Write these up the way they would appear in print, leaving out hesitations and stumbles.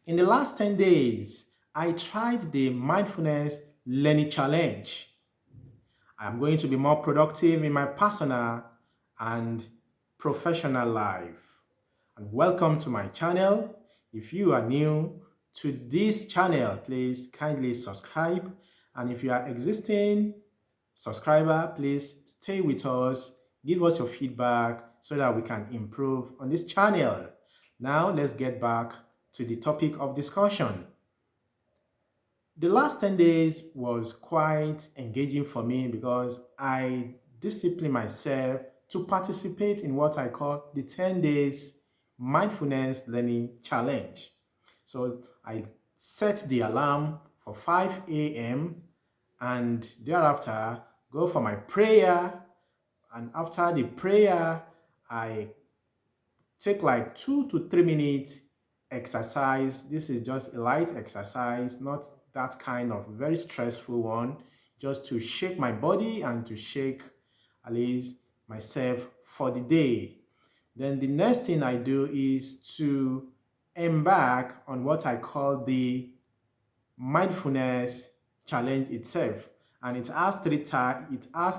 In the last 10 days, I tried the mindfulness learning challenge. I'm going to be more productive in my personal and professional life. And welcome to my channel. If you are new to this channel, please kindly subscribe. And if you are existing subscriber, please stay with us, give us your feedback so that we can improve on this channel. Now let's get back to the topic of discussion. The last 10 days was quite engaging for me because I disciplined myself to participate in what I call the 10 days mindfulness learning challenge. So I set the alarm for 5 a.m. and thereafter go for my prayer. And after the prayer, I take like 2 to 3 minutes exercise. This is just a light exercise, not that kind of very stressful one, just to shake my body and to shake at least myself for the day. Then the next thing I do is to embark on what I call the mindfulness challenge itself. And it has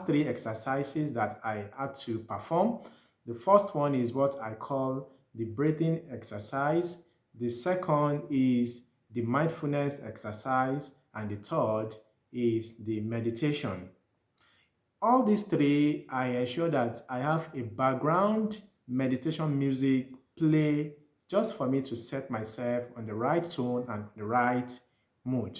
three exercises that I had to perform. The first one is what I call the breathing exercise. The second is the mindfulness exercise, and the third is the meditation. All these three, I ensure that I have a background meditation music play just for me to set myself on the right tone and the right mood.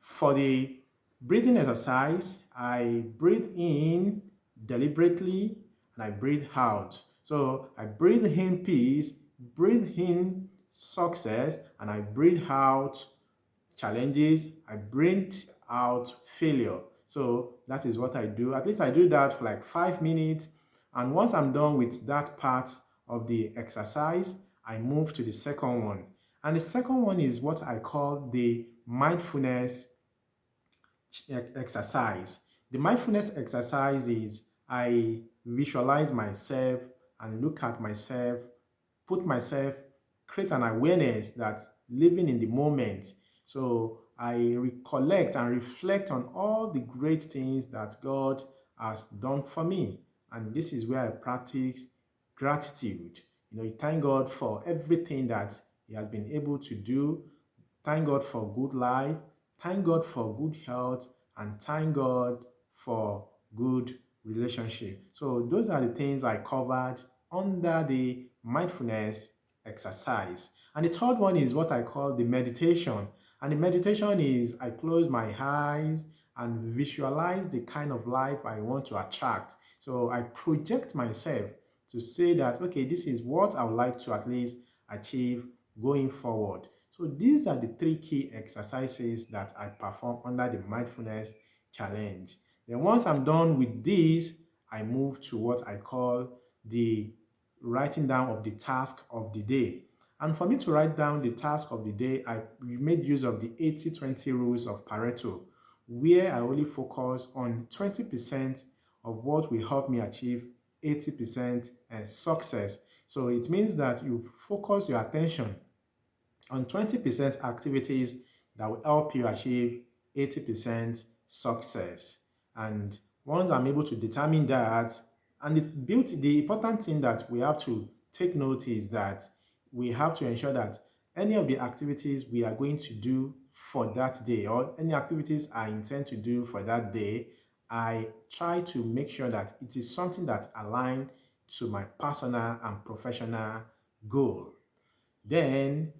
For the breathing exercise, I breathe in deliberately and I breathe out. So I breathe in peace, breathe in success, and I breathe out challenges, I breathe out failure. So that is what I do. At least I do that for like 5 minutes. And once I'm done with that part of the exercise, I move to the second one. And the second one is what I call the mindfulness exercise. The mindfulness exercise is I visualize myself and look at myself, put myself, create an awareness that's living in the moment. So I recollect and reflect on all the great things that God has done for me. And this is where I practice gratitude. You thank God for everything that He has been able to do. Thank God for good life. Thank God for good health. And thank God for good relationship. So those are the things I covered under the mindfulness exercise. And the third one is what I call the meditation. And the meditation is I close my eyes and visualize the kind of life I want to attract. So I project myself to say that, okay, this is what I would like to at least achieve going forward. So these are the three key exercises that I perform under the mindfulness challenge. Then once I'm done with these, I move to what I call the writing down of the task of the day. And for me to write down the task of the day, I made use of the 80-20 rules of Pareto, where I only focus on 20% of what will help me achieve 80% success. So it means that you focus your attention on 20% activities that will help you achieve 80% success. And once I'm able to determine that, and the important thing that we have to take note is that we have to ensure that any of the activities we are going to do for that day, or any activities I intend to do for that day, I try to make sure that it is something that aligns to my personal and professional goal. Then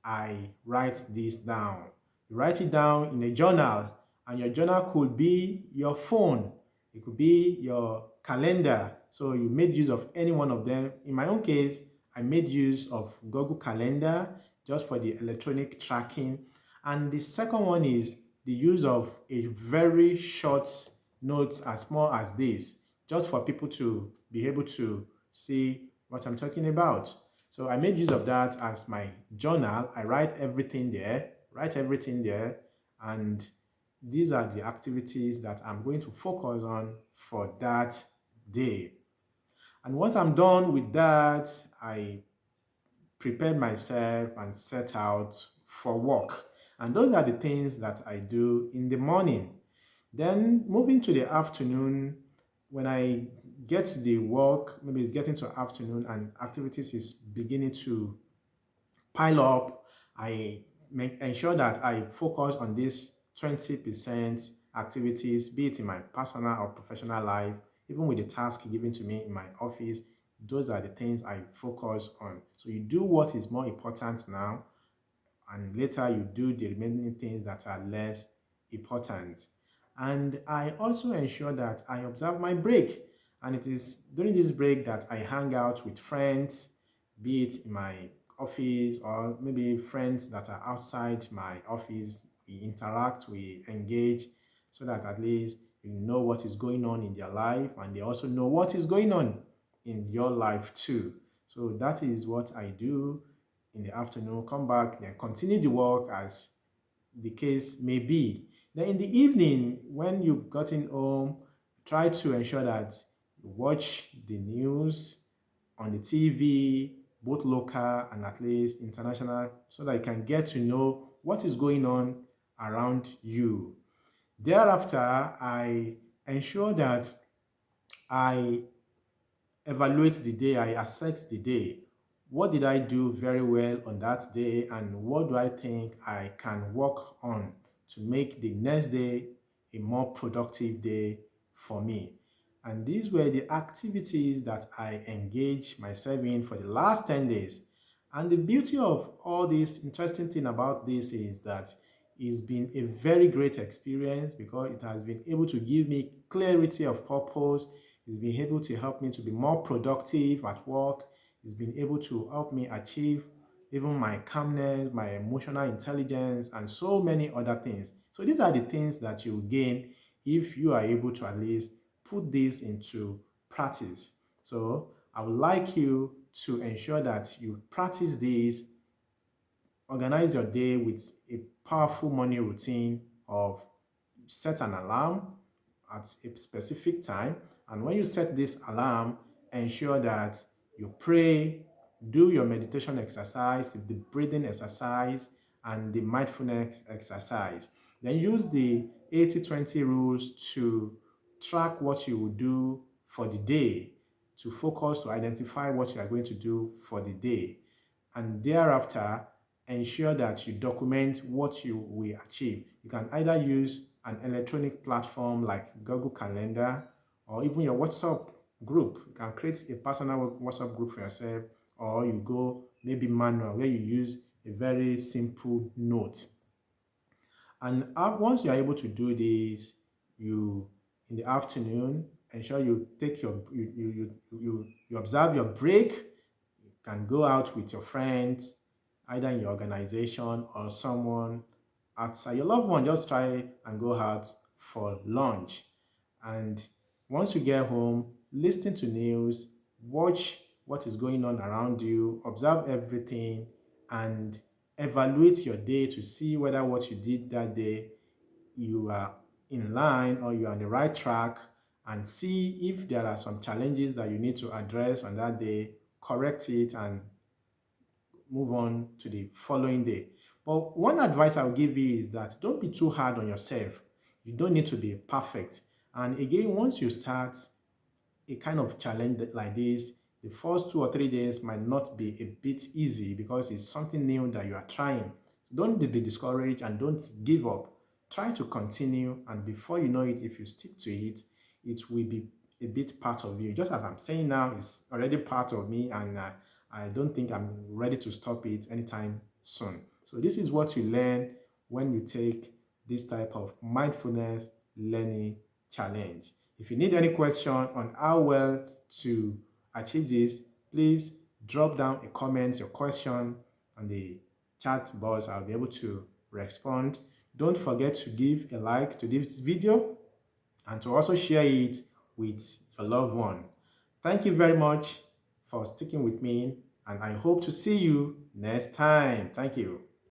I write this down. You write it down in a journal, and your journal could be your phone, it could be your calendar. So you made use of any one of them. In my own case, I made use of Google Calendar just for the electronic tracking. And the second one is the use of a very short notes as small as this, just for people to be able to see what I'm talking about. So I made use of that as my journal. I write everything there, and these are the activities that I'm going to focus on for that day. And once I'm done with that, I prepared myself and set out for work. And those are the things that I do in the morning. Then moving to the afternoon, when I get to the work, maybe it's getting to afternoon and activities is beginning to pile up, I ensure that I focus on these 20% activities, be it in my personal or professional life, even with the task given to me in my office. Those are the things I focus on. So you do what is more important now, and later you do the remaining things that are less important. And I also ensure that I observe my break. And it is during this break that I hang out with friends, be it in my office or maybe friends that are outside my office. We interact, we engage, so that at least you know what is going on in their life and they also know what is going on in your life too. So that is what I do in the afternoon, come back, then continue the work as the case may be. Then in the evening, when you've gotten home, try to ensure that you watch the news on the TV, both local and at least international, so that you can get to know what is going on around you. Thereafter, I ensure that I evaluate the day, I assess the day. What did I do very well on that day, and what do I think I can work on to make the next day a more productive day for me? And these were the activities that I engaged myself in for the last 10 days. And the beauty of all this interesting thing about this is that it's been a very great experience because it has been able to give me clarity of purpose. It's been able to help me to be more productive at work. It's been able to help me achieve even my calmness, my emotional intelligence, and so many other things. So these are the things that you gain if you are able to at least put this into practice. So I would like you to ensure that you practice this. Organize your day with a powerful morning routine of set an alarm at a specific time. And when you set this alarm, ensure that you pray, do your meditation exercise, the breathing exercise, and the mindfulness exercise. Then use the 80-20 rules to track what you will do for the day, to focus, to identify what you are going to do for the day. And thereafter, ensure that you document what you will achieve. You can either use an electronic platform like Google Calendar or even your WhatsApp group. You can create a personal WhatsApp group for yourself, or you go maybe manual where you use a very simple note. And once you are able to do this, you in the afternoon ensure you take your you observe your break. You can go out with your friends, either in your organization or someone outside. Your loved one, just try and go out for lunch. And once you get home, listen to news, watch what is going on around you, observe everything, and evaluate your day to see whether what you did that day you are in line or you're on the right track, and see if there are some challenges that you need to address on that day, correct it, and move on to the following day. But one advice I'll give you is that don't be too hard on yourself. You don't need to be perfect. And again, once you start a kind of challenge like this, the first 2 or 3 days might not be a bit easy because it's something new that you are trying. So don't be discouraged and don't give up. Try to continue, and before you know it, if you stick to it, it will be a bit part of you. Just as I'm saying now, it's already part of me, and I don't think I'm ready to stop it anytime soon. So this is what you learn when you take this type of mindfulness learning challenge. If you need any question on how well to achieve this, please drop down a comment, your question on the chat box. I'll be able to respond. Don't forget to give a like to this video and to also share it with your loved one. Thank you very much for sticking with me, and I hope to see you next time. Thank you.